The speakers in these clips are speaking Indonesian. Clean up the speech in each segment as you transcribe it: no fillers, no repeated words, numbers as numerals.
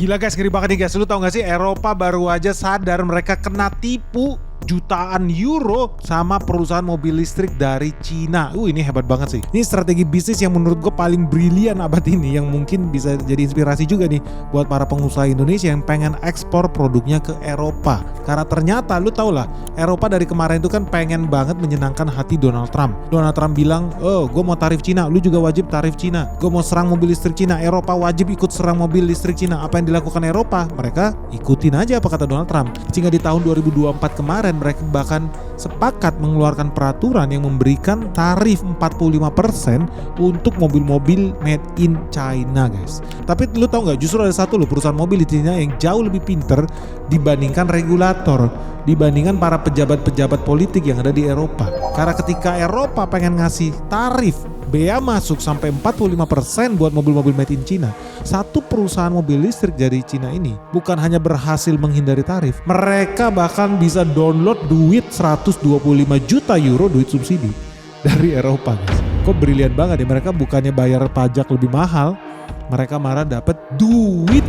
Gila guys, ngeri banget nih guys. Lu tau gak sih, Eropa baru aja sadar mereka kena tipu jutaan euro sama perusahaan mobil listrik dari Cina. Ini hebat banget sih. Ini strategi bisnis yang menurut gue paling brilian abad ini, yang mungkin bisa jadi inspirasi juga nih buat para pengusaha Indonesia yang pengen ekspor produknya ke Eropa. Karena ternyata lu tau lah, Eropa dari kemarin itu kan pengen banget menyenangkan hati Donald Trump. Donald Trump bilang, gue mau tarif Cina, lu juga wajib tarif Cina. Gue mau serang mobil listrik Cina, Eropa wajib ikut serang mobil listrik Cina. Apa yang dilakukan Eropa? Mereka ikutin aja apa kata Donald Trump. Sehingga di tahun 2024 kemarin mereka bahkan sepakat mengeluarkan peraturan yang memberikan tarif 45% untuk mobil-mobil made in China guys. Tapi lu tau gak, justru ada satu loh perusahaan mobil di China yang jauh lebih pinter dibandingkan regulator, dibandingkan para pejabat-pejabat politik yang ada di Eropa. Karena ketika Eropa pengen ngasih tarif bea masuk sampai 45% buat mobil-mobil made in China, satu perusahaan mobil listrik dari Cina ini bukan hanya berhasil menghindari tarif, mereka bahkan bisa download duit 125 juta euro duit subsidi dari Eropa guys. Kok brilian banget ya, mereka bukannya bayar pajak lebih mahal, mereka malah dapat duit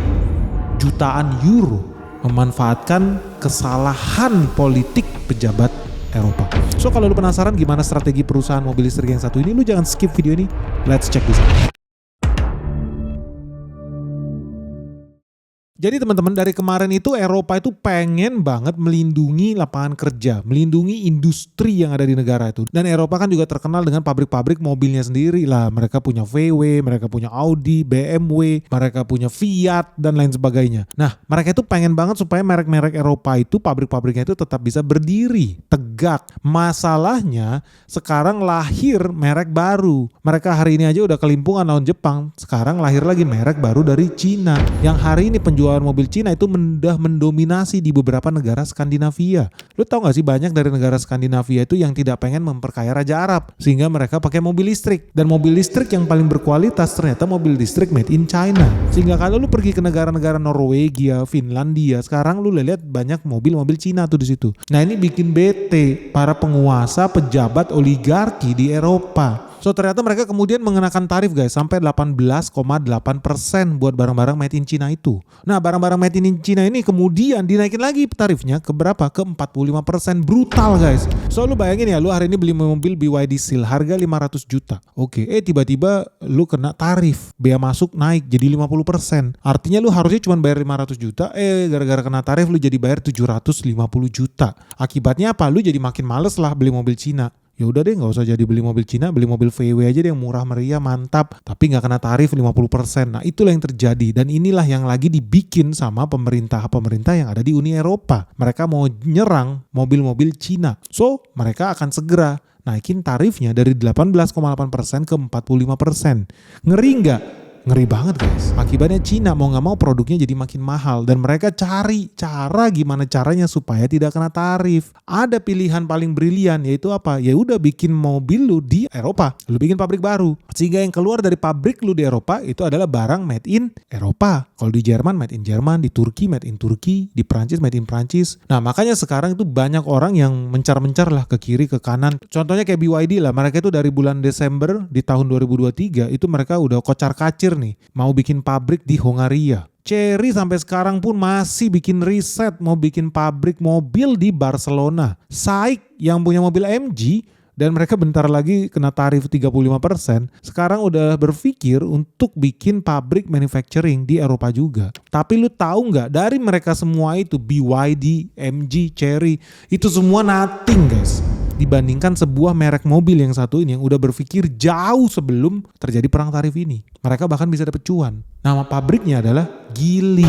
jutaan euro memanfaatkan kesalahan politik pejabat Eropa. So kalau lu penasaran gimana strategi perusahaan mobil listrik yang satu ini, lu jangan skip video ini. Let's check this out. Jadi teman-teman, dari kemarin itu Eropa itu pengen banget melindungi lapangan kerja, melindungi industri yang ada di negara itu. Dan Eropa kan juga terkenal dengan pabrik-pabrik mobilnya sendiri lah. Mereka punya VW, mereka punya Audi, BMW, mereka punya Fiat dan lain sebagainya. Nah, mereka itu pengen banget supaya merek-merek Eropa itu, pabrik-pabriknya itu tetap bisa berdiri tegak. Masalahnya sekarang lahir merek baru. Mereka hari ini aja udah kelimpungan lawan Jepang. Sekarang lahir lagi merek baru dari Cina. Yang hari ini penjualan mobil Cina itu udah mendominasi di beberapa negara Skandinavia. Lu tau gak sih, banyak dari negara Skandinavia itu yang tidak pengen memperkaya Raja Arab, sehingga mereka pakai mobil listrik. Dan mobil listrik yang paling berkualitas ternyata mobil listrik made in China. Sehingga kalau lu pergi ke negara-negara Norwegia, Finlandia, sekarang lu lihat banyak mobil-mobil Cina tuh di situ. Nah, ini bikin bete para penguasa, pejabat, oligarki di Eropa. So ternyata mereka kemudian mengenakan tarif guys sampai 18,8% buat barang-barang made in China itu. Nah, barang-barang made in China ini kemudian dinaikin lagi tarifnya ke berapa? Ke 45%. Brutal guys. So lu bayangin ya, lu hari ini beli mobil BYD Seal harga 500 juta. Oke, tiba-tiba lu kena tarif, bea masuk naik jadi 50%. Artinya lu harusnya cuma bayar 500 juta, gara-gara kena tarif lu jadi bayar 750 juta. Akibatnya apa? Lu jadi makin males lah beli mobil Cina. Ya udah deh, nggak usah jadi beli mobil Cina, beli mobil VW aja deh yang murah meriah, mantap, tapi nggak kena tarif 50%. Nah, itulah yang terjadi, dan inilah yang lagi dibikin sama pemerintah yang ada di Uni Eropa. Mereka mau nyerang mobil-mobil Cina, so mereka akan segera naikin tarifnya dari 18,8% ke 45%. Ngeri nggak? Ngeri banget guys. Akibatnya Cina mau gak mau produknya jadi makin mahal, dan mereka cari cara gimana caranya supaya tidak kena tarif. Ada pilihan paling brilian, yaitu apa? Ya udah, bikin mobil lu di Eropa, lu bikin pabrik baru, sehingga yang keluar dari pabrik lu di Eropa itu adalah barang made in Eropa. Kalau di Jerman made in Jerman, di Turki made in Turki, di Prancis made in Prancis. Nah, makanya sekarang itu banyak orang yang mencar-mencar lah ke kiri ke kanan. Contohnya kayak BYD lah, mereka itu dari bulan Desember di tahun 2023 itu mereka udah kocar-kacir nih, mau bikin pabrik di Hongaria. Chery sampai sekarang pun masih bikin riset mau bikin pabrik mobil di Barcelona. SAIC yang punya mobil MG dan mereka bentar lagi kena tarif 35%, sekarang udah berpikir untuk bikin pabrik manufacturing di Eropa juga. Tapi lu tahu nggak, dari mereka semua itu, BYD, MG, Chery, itu semua nothing guys, dibandingkan sebuah merek mobil yang satu ini yang udah berpikir jauh sebelum terjadi perang tarif ini. Mereka bahkan bisa dapet cuan. Nama pabriknya adalah Geely.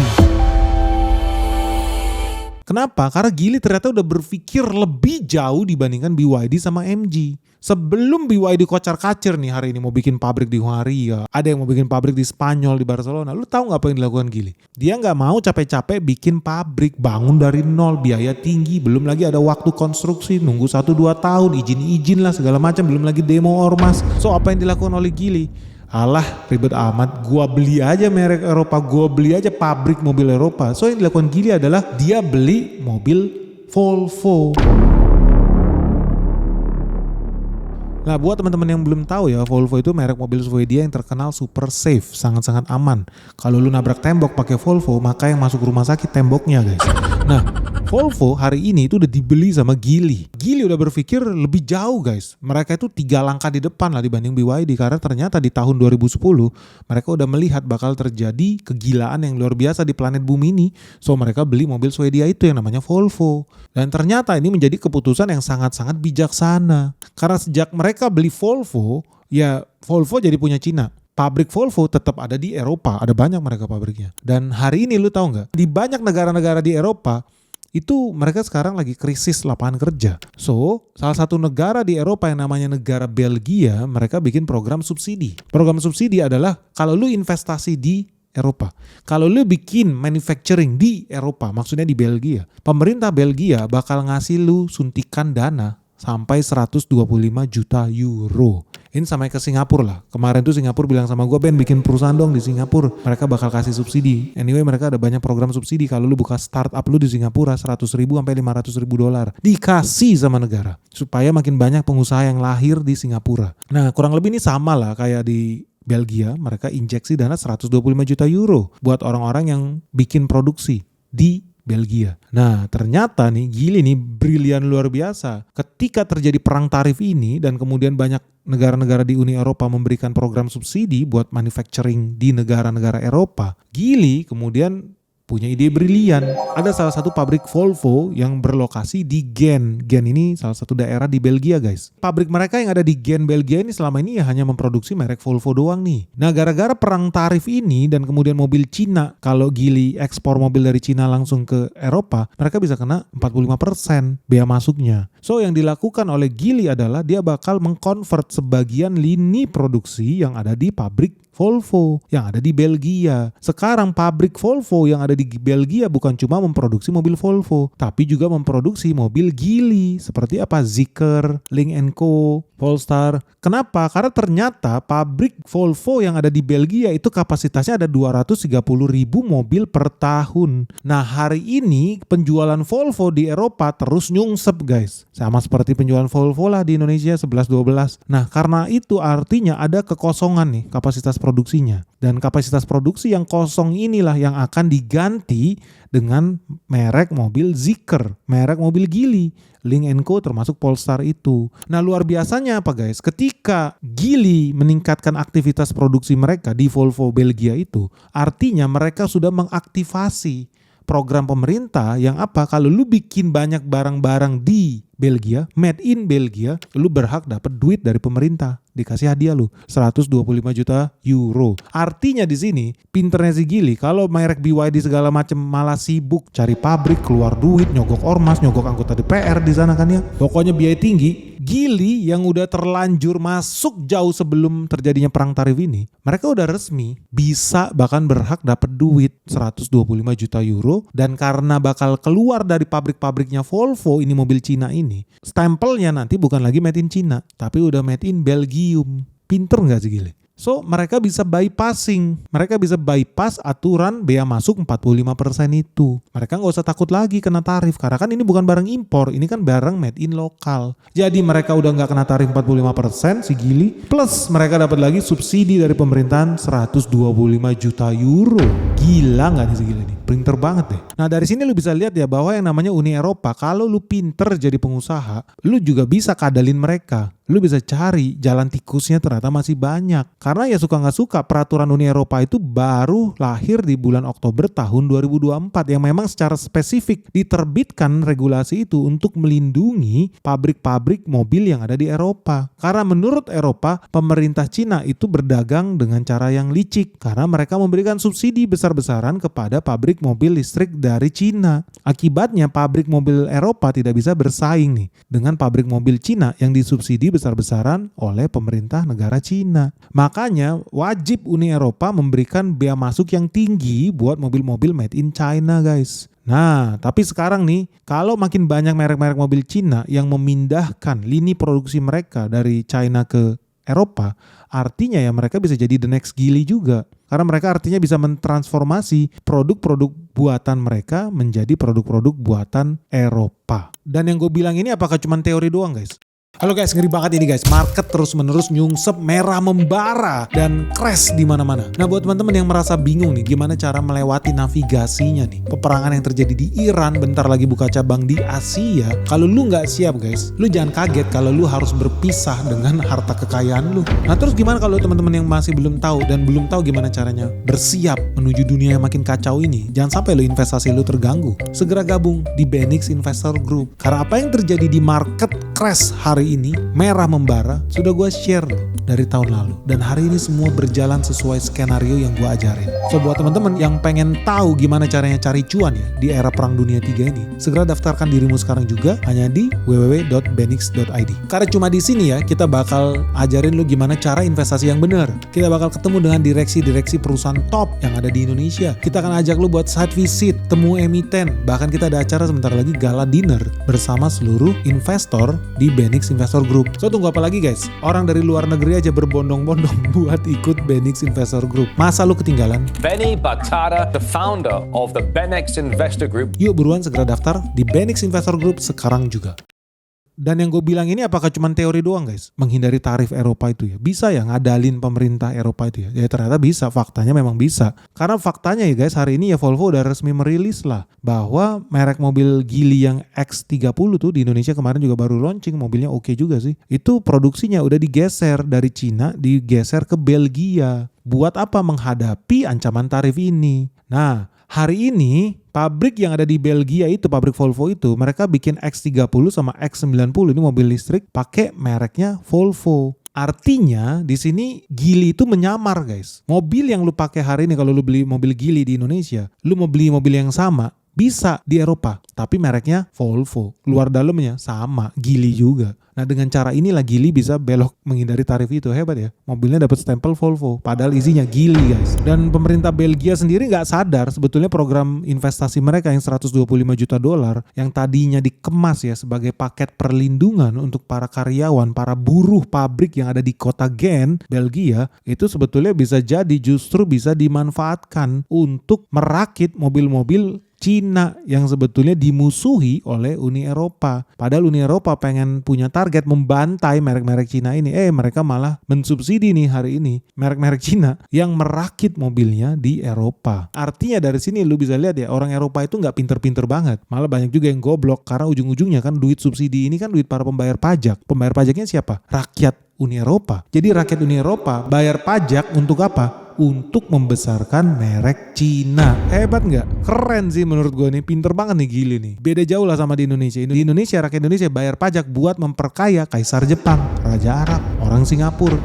Kenapa? Karena Geely ternyata udah berpikir lebih jauh dibandingkan BYD sama MG. Sebelum BYD kocar-kacir nih hari ini mau bikin pabrik di Hongaria, ada yang mau bikin pabrik di Spanyol, di Barcelona. Lu tahu nggak apa yang dilakukan Geely? Dia nggak mau capek-capek bikin pabrik, bangun dari nol, biaya tinggi, belum lagi ada waktu konstruksi, nunggu 1-2 tahun, izin lah segala macam, belum lagi demo ormas. So apa yang dilakukan oleh Geely? Alah, ribet amat, gua beli aja merek Eropa, gua beli aja pabrik mobil Eropa. So yang dilakukan Geely adalah dia beli mobil Volvo. Nah, buat teman-teman yang belum tahu ya, Volvo itu merek mobil Swedia yang terkenal super safe, sangat-sangat aman. Kalau lu nabrak tembok pakai Volvo, maka yang masuk rumah sakit temboknya, guys. Nah, Volvo hari ini itu udah dibeli sama Geely. Geely udah berpikir lebih jauh, guys. Mereka itu 3 langkah di depan lah dibanding BYD, karena ternyata di tahun 2010 mereka udah melihat bakal terjadi kegilaan yang luar biasa di planet bumi ini. So mereka beli mobil Swedia itu yang namanya Volvo. Dan ternyata ini menjadi keputusan yang sangat-sangat bijaksana. Karena sejak mereka beli Volvo, ya Volvo jadi punya Cina. Pabrik Volvo tetap ada di Eropa, ada banyak mereka pabriknya. Dan hari ini lu tahu nggak, di banyak negara-negara di Eropa itu mereka sekarang lagi krisis lapangan kerja. So, salah satu negara di Eropa yang namanya negara Belgia, mereka bikin program subsidi. Program subsidi adalah kalau lu investasi di Eropa, kalau lu bikin manufacturing di Eropa, maksudnya di Belgia, pemerintah Belgia bakal ngasih lu suntikan dana sampai 125 juta euro. Ini sama ke Singapura lah. Kemarin tuh Singapura bilang sama gue, Ben bikin perusahaan dong di Singapura. Mereka bakal kasih subsidi. Anyway, mereka ada banyak program subsidi. Kalau lu buka startup lu di Singapura, 100 ribu sampai 500 ribu dolar. Dikasih sama negara. Supaya makin banyak pengusaha yang lahir di Singapura. Nah, kurang lebih ini sama lah kayak di Belgia. Mereka injeksi dana 125 juta euro. Buat orang-orang yang bikin produksi di Belgia. Nah, ternyata nih Geely nih brilian luar biasa. Ketika terjadi perang tarif ini dan kemudian banyak negara-negara di Uni Eropa memberikan program subsidi buat manufacturing di negara-negara Eropa, Geely kemudian punya ide brilian. Ada salah satu pabrik Volvo yang berlokasi di Gent. Gent ini salah satu daerah di Belgia, guys. Pabrik mereka yang ada di Gent, Belgia ini selama ini ya hanya memproduksi merek Volvo doang nih. Nah, gara-gara perang tarif ini dan kemudian mobil Cina, kalau Geely ekspor mobil dari Cina langsung ke Eropa, mereka bisa kena 45% bea masuknya. So, yang dilakukan oleh Geely adalah dia bakal mengkonvert sebagian lini produksi yang ada di pabrik Volvo yang ada di Belgia. Sekarang pabrik Volvo yang ada di Belgia bukan cuma memproduksi mobil Volvo, tapi juga memproduksi mobil Geely seperti apa, Zeekr, Lynk & Co, Polestar. Kenapa? Karena ternyata pabrik Volvo yang ada di Belgia itu kapasitasnya ada 230 ribu mobil per tahun. Nah, hari ini penjualan Volvo di Eropa terus nyungsep, guys. Sama seperti penjualan Volvo lah di Indonesia 11-12. Nah, karena itu artinya ada kekosongan nih kapasitas produksinya. Dan kapasitas produksi yang kosong inilah yang akan diganti dengan merek mobil Zeekr, merek mobil Geely, Lynk & Co termasuk Polestar itu. Nah, luar biasanya apa, guys? Ketika Geely meningkatkan aktivitas produksi mereka di Volvo Belgia itu, artinya mereka sudah mengaktifasi program pemerintah yang apa? Kalau lu bikin banyak barang-barang di Belgia, made in Belgia, lu berhak dapat duit dari pemerintah. Dikasih hadiah lu 125 juta euro. Artinya di sini pinternya si Geely, kalau merek BYD segala macam malah sibuk cari pabrik, keluar duit, nyogok ormas, nyogok anggota DPR di sana kan ya. Pokoknya biaya tinggi. Geely yang udah terlanjur masuk jauh sebelum terjadinya perang tarif ini, mereka udah resmi bisa bahkan berhak dapat duit 125 juta euro, dan karena bakal keluar dari pabrik-pabriknya Volvo ini mobil Cina ini, stempelnya nanti bukan lagi made in Cina, tapi udah made in Belgium. Pinter nggak sih Geely? So, mereka bisa bypassing. Mereka bisa bypass aturan bea masuk 45% itu. Mereka nggak usah takut lagi kena tarif. Karena kan ini bukan barang impor. Ini kan barang made in lokal. Jadi mereka udah nggak kena tarif 45% si Geely. Plus mereka dapat lagi subsidi dari pemerintahan 125 juta euro. Gila nggak nih si Geely nih? Pinter banget deh. Nah, dari sini lu bisa lihat ya bahwa yang namanya Uni Eropa, kalau lu pinter jadi pengusaha, lu juga bisa kadalin mereka. Lu bisa cari jalan tikusnya ternyata masih banyak. Karena ya suka gak suka peraturan Uni Eropa itu baru lahir di bulan Oktober tahun 2024 yang memang secara spesifik diterbitkan regulasi itu untuk melindungi pabrik-pabrik mobil yang ada di Eropa. Karena menurut Eropa, pemerintah Cina itu berdagang dengan cara yang licik karena mereka memberikan subsidi besar-besaran kepada pabrik mobil listrik dari Cina. Akibatnya pabrik mobil Eropa tidak bisa bersaing nih dengan pabrik mobil Cina yang disubsidi besar-besaran oleh pemerintah negara Cina. Makanya wajib Uni Eropa memberikan bea masuk yang tinggi buat mobil-mobil made in China, guys. Nah, tapi sekarang nih, kalau makin banyak merek-merek mobil Cina yang memindahkan lini produksi mereka dari China ke Eropa, artinya ya mereka bisa jadi the next Geely juga. Karena mereka artinya bisa mentransformasi produk-produk buatan mereka menjadi produk-produk buatan Eropa. Dan yang gue bilang ini apakah cuma teori doang, guys? Halo guys, ngeri banget ini guys. Market terus menerus nyungsep, merah membara dan crash di mana-mana. Nah, buat teman-teman yang merasa bingung nih gimana cara melewati navigasinya nih, peperangan yang terjadi di Iran bentar lagi buka cabang di Asia. Kalau lu nggak siap guys, lu jangan kaget kalau lu harus berpisah dengan harta kekayaan lu. Nah, terus gimana kalau teman-teman yang masih belum tahu dan belum tahu gimana caranya bersiap menuju dunia yang makin kacau ini? Jangan sampai lu investasi lu terganggu. Segera gabung di Benix Investor Group. Karena apa yang terjadi di market crash hari ini, merah membara, sudah gue share loh dari tahun lalu. Dan hari ini semua berjalan sesuai skenario yang gue ajarin. So buat teman-teman yang pengen tahu gimana caranya cari cuan ya di era perang dunia 3 ini, segera daftarkan dirimu sekarang juga hanya di www.benix.id. Karena cuma di sini ya kita bakal ajarin lu gimana cara investasi yang benar. Kita bakal ketemu dengan direksi-direksi perusahaan top yang ada di Indonesia. Kita akan ajak lu buat site visit, temu emiten, bahkan kita ada acara sebentar lagi gala dinner bersama seluruh investor di Benix Investor Group. So tunggu apa lagi guys? Orang dari luar negeri aja berbondong-bondong buat ikut Benix Investor Group. Masa lu ketinggalan? Benny Batara, the founder of the Benix Investor Group. Yuk buruan segera daftar di Benix Investor Group sekarang juga. Dan yang gue bilang ini apakah cuma teori doang guys? Menghindari tarif Eropa itu ya. Bisa ya ngadalin pemerintah Eropa itu ya? Ya ternyata bisa, faktanya memang bisa. Karena faktanya ya guys, hari ini ya Volvo udah resmi merilis lah bahwa merek mobil Geely yang X30 tuh di Indonesia kemarin juga baru launching, mobilnya oke juga sih. Itu produksinya udah digeser dari Cina, digeser ke Belgia. Buat apa? Menghadapi ancaman tarif ini. Nah, hari ini pabrik yang ada di Belgia itu, pabrik Volvo itu, mereka bikin X30 sama X90, ini mobil listrik pakai mereknya Volvo. Artinya di sini Geely itu menyamar guys. Mobil yang lu pakai hari ini kalau lu beli mobil Geely di Indonesia, lu mau beli mobil yang sama bisa di Eropa, tapi mereknya Volvo. Luar dalamnya sama, Geely juga. Nah dengan cara inilah Geely bisa belok menghindari tarif itu. Hebat ya, mobilnya dapat stempel Volvo padahal isinya Geely guys. Dan pemerintah Belgia sendiri nggak sadar sebetulnya program investasi mereka yang 125 juta dolar yang tadinya dikemas ya sebagai paket perlindungan untuk para karyawan, para buruh pabrik yang ada di kota Gent, Belgia, itu sebetulnya bisa jadi justru bisa dimanfaatkan untuk merakit mobil-mobil Cina yang sebetulnya dimusuhi oleh Uni Eropa. Padahal Uni Eropa pengen punya target membantai merek-merek Cina ini. Mereka malah mensubsidi nih hari ini merek-merek Cina yang merakit mobilnya di Eropa. Artinya dari sini lu bisa lihat ya, orang Eropa itu nggak pinter-pinter banget. Malah banyak juga yang goblok karena ujung-ujungnya kan duit subsidi ini kan duit para pembayar pajak. Pembayar pajaknya siapa? Rakyat Uni Eropa. Jadi rakyat Uni Eropa bayar pajak untuk apa? Untuk membesarkan merek Cina. Hebat nggak? Keren sih menurut gue nih. Pinter banget nih Geely nih. Beda jauh lah sama di Indonesia. Di Indonesia rakyat Indonesia bayar pajak buat memperkaya Kaisar Jepang, Raja Arab, orang Singapura.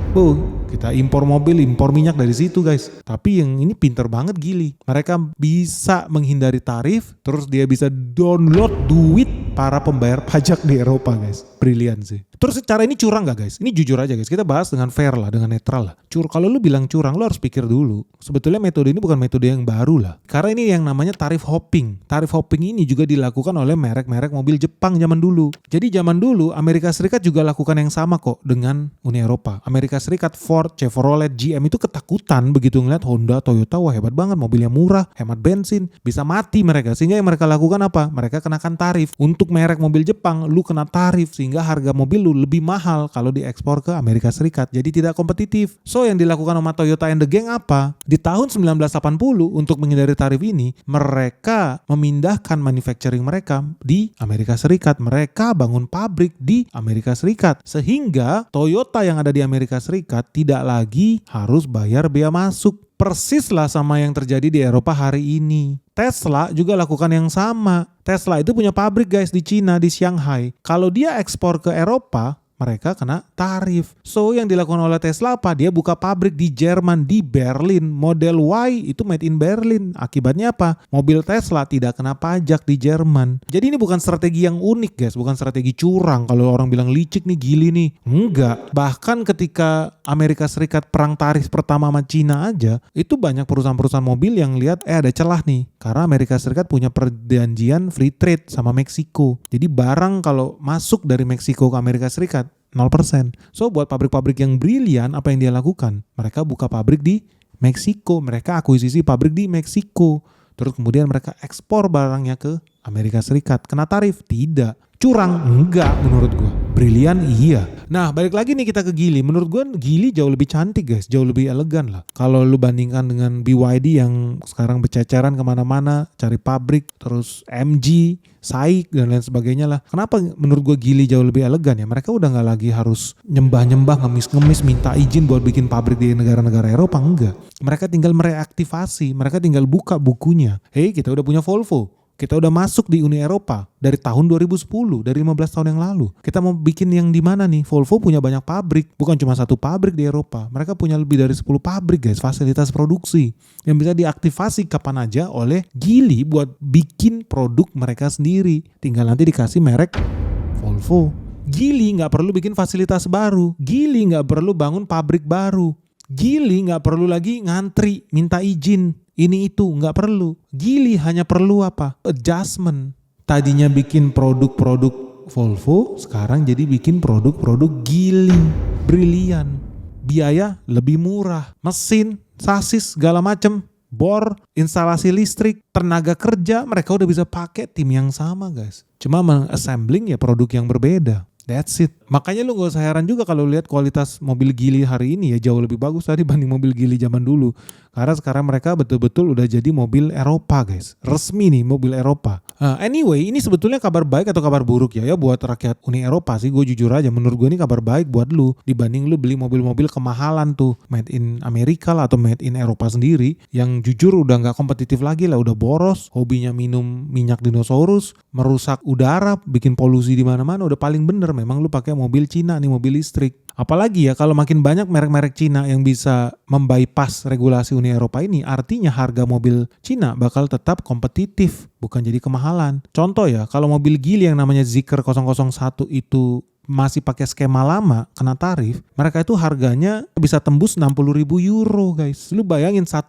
Kita impor mobil, impor minyak dari situ guys. Tapi yang ini pinter banget Geely. Mereka bisa menghindari tarif, terus dia bisa download duit para pembayar pajak di Eropa guys. Brilian sih. Terus cara ini curang gak guys? Ini jujur aja guys, kita bahas dengan fair lah, dengan netral lah. Kalau lu bilang curang, lu harus pikir dulu. Sebetulnya metode ini bukan metode yang baru lah. Karena ini yang namanya tarif hopping. Tarif hopping ini juga dilakukan oleh merek-merek mobil Jepang zaman dulu. Jadi zaman dulu Amerika Serikat juga lakukan yang sama kok dengan Uni Eropa. Amerika Serikat, Ford, Chevrolet, GM itu ketakutan begitu ngeliat Honda, Toyota, wah hebat banget mobilnya murah, hemat bensin, bisa mati mereka. Sehingga yang mereka lakukan apa? Mereka kenakan tarif. Untuk merek mobil Jepang, lu kena tarif sehingga harga mobil lu lebih mahal kalau diekspor ke Amerika Serikat. Jadi tidak kompetitif. So yang dilakukan sama Toyota and the Gang apa? Di tahun 1980 untuk menghindari tarif ini, mereka memindahkan manufacturing mereka di Amerika Serikat. Mereka bangun pabrik di Amerika Serikat. Sehingga Toyota yang ada di Amerika Serikat tidak lagi harus bayar bea masuk. Persis lah sama yang terjadi di Eropa hari ini. Tesla juga lakukan yang sama. Tesla itu punya pabrik guys di Cina, di Shanghai. Kalau dia ekspor ke Eropa, mereka kena tarif. So yang dilakukan oleh Tesla apa? Dia buka pabrik di Jerman, di Berlin. Model Y itu made in Berlin. Akibatnya apa? Mobil Tesla tidak kena pajak di Jerman. Jadi ini bukan strategi yang unik guys, bukan strategi curang. Kalau orang bilang licik nih, Geely nih. Enggak. Bahkan ketika Amerika Serikat perang tarif pertama sama Cina aja, itu banyak perusahaan-perusahaan mobil yang lihat ada celah nih. Karena Amerika Serikat punya perjanjian free trade sama Meksiko. Jadi barang kalau masuk dari Meksiko ke Amerika Serikat 0%. So buat pabrik-pabrik yang brilian, apa yang dia lakukan? Mereka buka pabrik di Meksiko, mereka akuisisi pabrik di Meksiko. Terus kemudian mereka ekspor barangnya ke Amerika Serikat. Kena tarif? Tidak. Curang? Enggak menurut gue. Brilian iya. Nah balik lagi nih kita ke Geely. Menurut gue Geely jauh lebih cantik guys, jauh lebih elegan lah. Kalau lu bandingkan dengan BYD yang sekarang berceceran kemana-mana, cari pabrik, terus MG, SAIC dan lain sebagainya lah. Kenapa menurut gue Geely jauh lebih elegan ya? Mereka udah gak lagi harus nyembah-nyembah, ngemis-ngemis, minta izin buat bikin pabrik di negara-negara Eropa, enggak. Mereka tinggal mereaktivasi, mereka tinggal buka bukunya. Hey, kita udah punya Volvo. Kita udah masuk di Uni Eropa dari tahun 2010, dari 15 tahun yang lalu. Kita mau bikin yang di mana nih? Volvo punya banyak pabrik, bukan cuma satu pabrik di Eropa. Mereka punya lebih dari 10 pabrik guys, fasilitas produksi yang bisa diaktifasi kapan aja oleh Geely buat bikin produk mereka sendiri. Tinggal nanti dikasih merek Volvo. Geely nggak perlu bikin fasilitas baru, Geely nggak perlu bangun pabrik baru, Geely nggak perlu lagi ngantri, minta izin. Ini itu nggak perlu. Geely hanya perlu apa? Adjustment. Tadinya bikin produk-produk Volvo, sekarang jadi bikin produk-produk Geely. Brilian. Biaya lebih murah. Mesin, sasis, segala macem. Bor, instalasi listrik, tenaga kerja, mereka udah bisa pakai tim yang sama guys. Cuma mengassembling ya produk yang berbeda. That's it. Makanya lu gak usah heran juga kalau lihat kualitas mobil Geely hari ini ya jauh lebih bagus tadi dibanding mobil Geely zaman dulu. Karena sekarang mereka betul-betul udah jadi mobil Eropa guys. Resmi nih mobil Eropa. Anyway, ini sebetulnya kabar baik atau kabar buruk ya buat rakyat Uni Eropa sih. Gue jujur aja menurut gue ini kabar baik buat lu. Dibanding lu beli mobil-mobil kemahalan tuh. Made in Amerika lah atau made in Eropa sendiri. Yang jujur udah gak kompetitif lagi lah. Udah boros. Hobinya minum minyak dinosaurus. Merusak udara. Bikin polusi di mana-mana. Udah paling bener memang lu pakai mobil Cina nih, mobil listrik. Apalagi ya kalau makin banyak merek-merek Cina yang bisa membypass regulasi Uni Eropa ini, artinya harga mobil Cina bakal tetap kompetitif, bukan jadi kemahalan. Contoh ya, kalau mobil Geely yang namanya Zeekr 001 itu masih pakai skema lama, kena tarif, mereka itu harganya bisa tembus 60.000 euro guys. Lu bayangin 1,2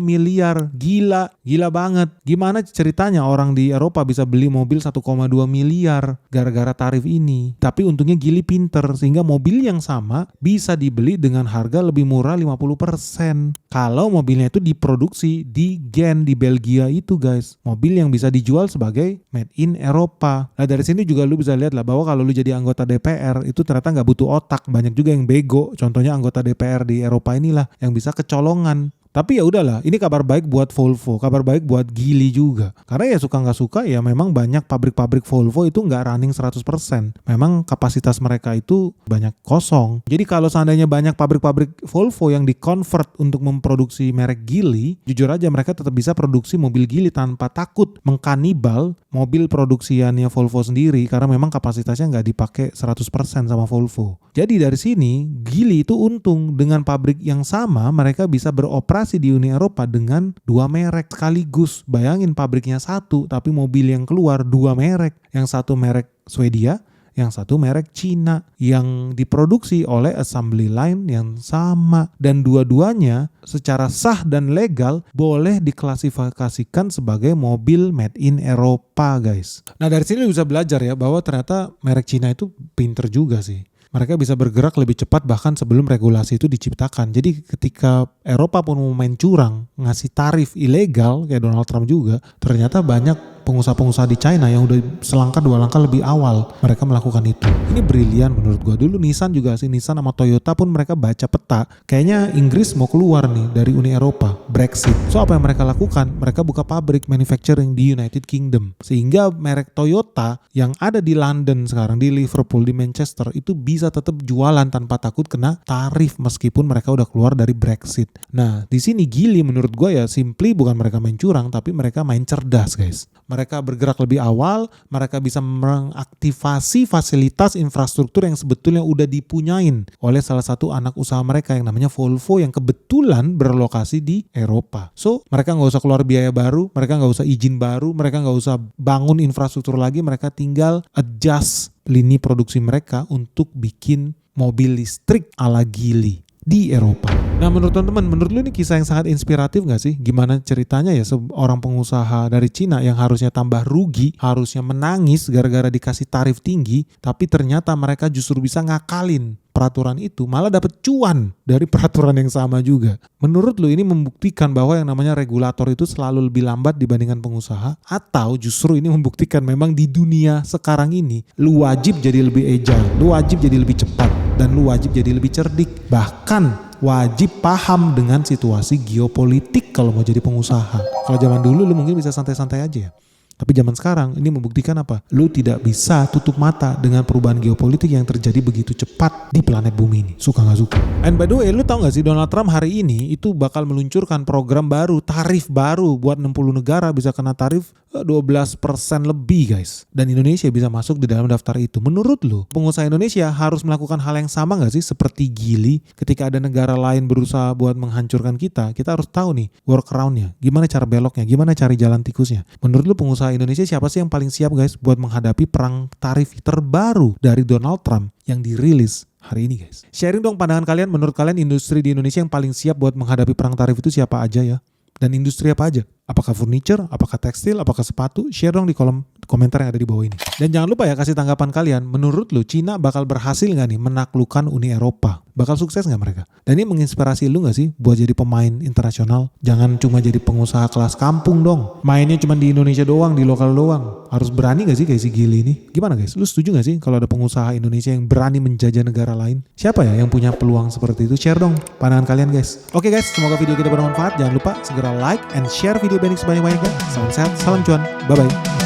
miliar, gila banget. Gimana ceritanya orang di Eropa bisa beli mobil 1,2 miliar gara-gara tarif ini. Tapi untungnya Geely pinter, sehingga mobil yang sama bisa dibeli dengan harga lebih murah 50%. Kalau mobilnya itu diproduksi di Gent, di Belgia itu guys. Mobil yang bisa dijual sebagai made in Eropa. Nah dari sini juga lu bisa lihat lah bahwa kalau lu jadi anggota DPR itu ternyata nggak butuh otak, banyak juga yang bego. Contohnya anggota DPR di Eropa inilah yang bisa kecolongan. Tapi ya udahlah, ini kabar baik buat Volvo, kabar baik buat Geely juga. Karena ya suka nggak suka ya memang banyak pabrik-pabrik Volvo itu nggak running 100%. Memang kapasitas mereka itu banyak kosong. Jadi kalau seandainya banyak pabrik-pabrik Volvo yang di-convert untuk memproduksi merek Geely, jujur aja mereka tetap bisa produksi mobil Geely tanpa takut mengkanibal mobil produksiannya Volvo sendiri. Karena memang kapasitasnya nggak dipakai 100% sama Volvo. Jadi dari sini Geely itu untung, dengan pabrik yang sama mereka bisa beroperasi di Uni Eropa dengan 2 merek sekaligus. Bayangin pabriknya satu tapi mobil yang keluar 2 merek. Yang satu merek Swedia, yang satu merek Cina, yang diproduksi oleh assembly line yang sama, dan dua-duanya secara sah dan legal boleh diklasifikasikan sebagai mobil made in Eropa guys. Nah dari sini bisa belajar ya bahwa ternyata merek Cina itu pinter juga sih. Mereka bisa bergerak lebih cepat bahkan sebelum regulasi itu diciptakan. Jadi ketika Eropa pun mau main curang, ngasih tarif ilegal kayak Donald Trump juga, ternyata banyak pengusaha-pengusaha di China yang udah selangkah 2 langkah lebih awal mereka melakukan itu. Ini brilian menurut gua. Dulu Nissan juga sih, Nissan sama Toyota pun mereka baca peta. Kayaknya Inggris mau keluar nih dari Uni Eropa, Brexit. So apa yang mereka lakukan? Mereka buka pabrik manufacturing di United Kingdom. Sehingga merek Toyota yang ada di London sekarang, di Liverpool, di Manchester itu bisa tetap jualan tanpa takut kena tarif meskipun mereka udah keluar dari Brexit. Nah, di sini Geely menurut gua ya simply bukan mereka main curang tapi mereka main cerdas guys. Mereka bergerak lebih awal, mereka bisa mengaktifasi fasilitas infrastruktur yang sebetulnya udah dipunyain oleh salah satu anak usaha mereka yang namanya Volvo yang kebetulan berlokasi di Eropa. So, mereka nggak usah keluar biaya baru, mereka nggak usah izin baru, mereka nggak usah bangun infrastruktur lagi, mereka tinggal adjust lini produksi mereka untuk bikin mobil listrik ala Geely. di Eropa. Nah menurut teman-teman, menurut lu ini kisah yang sangat inspiratif gak sih? Gimana ceritanya ya seorang pengusaha dari Cina yang harusnya tambah rugi, harusnya menangis gara-gara dikasih tarif tinggi, tapi ternyata mereka justru bisa ngakalin peraturan itu, malah dapat cuan dari peraturan yang sama juga. Menurut lu ini membuktikan bahwa yang namanya regulator itu selalu lebih lambat dibandingkan pengusaha, atau justru ini membuktikan memang di dunia sekarang ini lu wajib jadi lebih agile, lu wajib jadi lebih cepat, dan lu wajib jadi lebih cerdik, bahkan wajib paham dengan situasi geopolitik kalau mau jadi pengusaha. Kalau zaman dulu lu mungkin bisa santai-santai aja ya. Tapi zaman sekarang ini membuktikan apa? Lu tidak bisa tutup mata dengan perubahan geopolitik yang terjadi begitu cepat di planet bumi ini. Suka gak suka. And by the way, lu tahu gak sih Donald Trump hari ini itu bakal meluncurkan program baru, tarif baru buat 60 negara bisa kena tarif 12% lebih guys. Dan Indonesia bisa masuk di dalam daftar itu. Menurut lu, pengusaha Indonesia harus melakukan hal yang sama gak sih seperti Geely ketika ada negara lain berusaha buat menghancurkan kita harus tahu nih workaround-nya, gimana cara beloknya, gimana cari jalan tikusnya. Menurut lu pengusaha Indonesia siapa sih yang paling siap guys buat menghadapi perang tarif terbaru dari Donald Trump yang dirilis hari ini guys? Sharing dong pandangan kalian, menurut kalian industri di Indonesia yang paling siap buat menghadapi perang tarif itu siapa aja ya? Dan industri apa aja? Apakah furniture, apakah tekstil, apakah sepatu? Share dong di kolom komentar yang ada di bawah ini. Dan jangan lupa ya kasih tanggapan kalian. Menurut lu Cina bakal berhasil gak nih menaklukkan Uni Eropa? Bakal sukses gak mereka? Dan ini menginspirasi lu gak sih buat jadi pemain internasional? Jangan cuma jadi pengusaha kelas kampung dong. Mainnya cuma di Indonesia doang, di lokal doang. Harus berani gak sih kayak si Geely ini? Gimana guys? Lu setuju gak sih kalau ada pengusaha Indonesia yang berani menjajah negara lain? Siapa ya yang punya peluang seperti itu? Share dong pandangan kalian guys. Oke guys, semoga video kita bermanfaat. Jangan lupa segera like and share video Benix sebanyak-banyaknya. Salam sehat, salam cuan. Bye-bye.